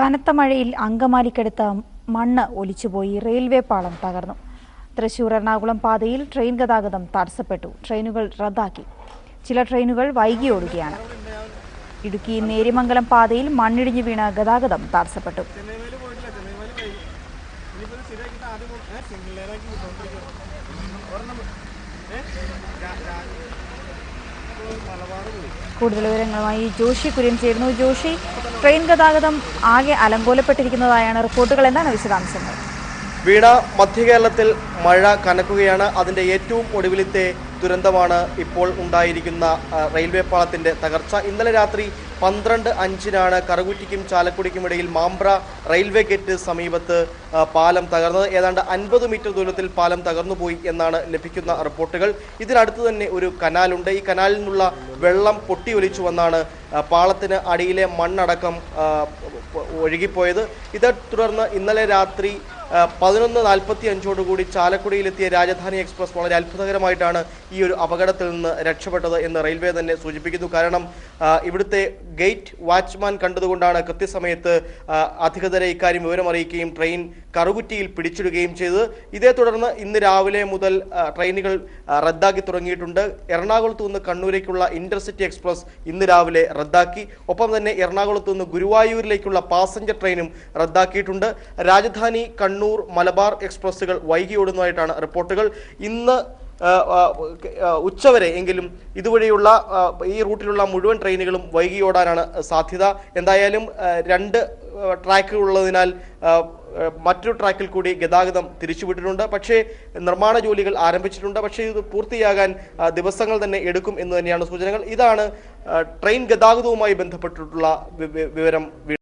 കനത്ത മഴയിൽ അങ്കമാലിക്കടുത്ത് മണ്ണ് ഒലിച്ചുപോയി. റെയിൽവേ പാളം തകർന്നു. തൃശൂർ എറണാകുളം പാതയിൽ ട്രെയിൻ ഗതാഗതം തടസ്സപ്പെട്ടു. ട്രെയിനുകൾ റദ്ദാക്കി. ചില ട്രെയിനുകൾ വൈകി ഓടുകയാണ്. ഇടുക്കി നേര്യമംഗലം പാതയിൽ മണ്ണിടിഞ്ഞു വീണ ഗതാഗതം തടസ്സപ്പെട്ടു. കൂടുതൽ വിവരങ്ങളുമായി ജോഷി കുര്യൻ ചേരുന്നു. ജോഷി, ട്രെയിൻ ഗതാഗതം ആകെ അലങ്കോലപ്പെട്ടിരിക്കുന്നതായാണ് റിപ്പോർട്ടുകൾ. എന്താണ് വിശദാംശങ്ങൾ? വീണ, മധ്യകേരളത്തിൽ മഴ കനക്കുകയാണ്. അതിൻ്റെ ഏറ്റവും ഒടുവിലത്തെ ദുരന്തമാണ് ഇപ്പോൾ ഉണ്ടായിരിക്കുന്ന റെയിൽവേ പാളത്തിൻ്റെ തകർച്ച. ഇന്നലെ രാത്രി 12:05 കറുകുറ്റിക്കും ചാലക്കുടിക്കും ഇടയിൽ മാമ്പ്ര റെയിൽവേ ഗേറ്റ് സമീപത്ത് പാലം തകർന്നത്. ഏതാണ്ട് 50 മീറ്റർ ദൂരത്തിൽ പാലം തകർന്നുപോയി എന്നാണ് ലഭിക്കുന്ന റിപ്പോർട്ടുകൾ. ഇതിനടുത്ത് തന്നെ ഒരു കനാലുണ്ട്. ഈ കനാലിൽ നിന്നുള്ള വെള്ളം പൊട്ടിയൊലിച്ചു വന്നാണ് പാളത്തിന് അടിയിലെ മണ്ണടക്കം ഒഴുകിപ്പോയത്. ഇതേ തുടർന്ന് ഇന്നലെ രാത്രി 11:45 ചാലക്കുടിയിലെത്തിയ രാജധാനി എക്സ്പ്രസ് വളരെ അത്ഭുതകരമായിട്ടാണ് ഈ ഒരു അപകടത്തിൽ നിന്ന് രക്ഷപ്പെട്ടത് എന്ന് റെയിൽവേ തന്നെ സൂചിപ്പിക്കുന്നു. കാരണം ഇവിടുത്തെ ഗേറ്റ് വാച്ച്മാൻ കണ്ടതുകൊണ്ടാണ് കൃത്യസമയത്ത് അധികൃതരെ ഇക്കാര്യം വിവരമറിയിക്കുകയും ട്രെയിൻ കറുകുറ്റിയിൽ പിടിച്ചിടുകയും ചെയ്തത്. ഇതേ തുടർന്ന് ഇന്ന് രാവിലെ മുതൽ ട്രെയിനുകൾ റദ്ദാക്കി തുടങ്ങിയിട്ടുണ്ട്. എറണാകുളത്ത് നിന്ന് കണ്ണൂരേക്കുള്ള ഇന്റർസിറ്റി എക്സ്പ്രസ് ഇന്ന് രാവിലെ റദ്ദാക്കി. ഒപ്പം തന്നെ എറണാകുളത്ത് നിന്ന് ഗുരുവായൂരിലേക്കുള്ള പാസഞ്ചർ ട്രെയിനും റദ്ദാക്കിയിട്ടുണ്ട്. രാജധാനി, കണ്ണൂർ, മലബാർ എക്സ്പ്രസുകൾ വൈകി ഓടുന്നതായിട്ടാണ് റിപ്പോർട്ടുകൾ. ഇന്ന് ഉച്ചവരെ എങ്കിലും ഇതുവഴിയുള്ള ഈ റൂട്ടിലുള്ള മുഴുവൻ ട്രെയിനുകളും വൈകി ഓടാനാണ് സാധ്യത. എന്തായാലും 2 ട്രാക്കുകൾ ഉള്ളതിനാൽ മറ്റൊരു ട്രാക്കിൽ കൂടി ഗതാഗതം തിരിച്ചുവിട്ടിട്ടുണ്ട്. പക്ഷേ നിർമ്മാണ ജോലികൾ ആരംഭിച്ചിട്ടുണ്ട്. പക്ഷേ ഇത് പൂർത്തിയാകാൻ ദിവസങ്ങൾ തന്നെ എടുക്കും എന്ന് തന്നെയാണ് സൂചനകൾ. ഇതാണ് ട്രെയിൻ ഗതാഗതവുമായി ബന്ധപ്പെട്ടിട്ടുള്ള വിവരം.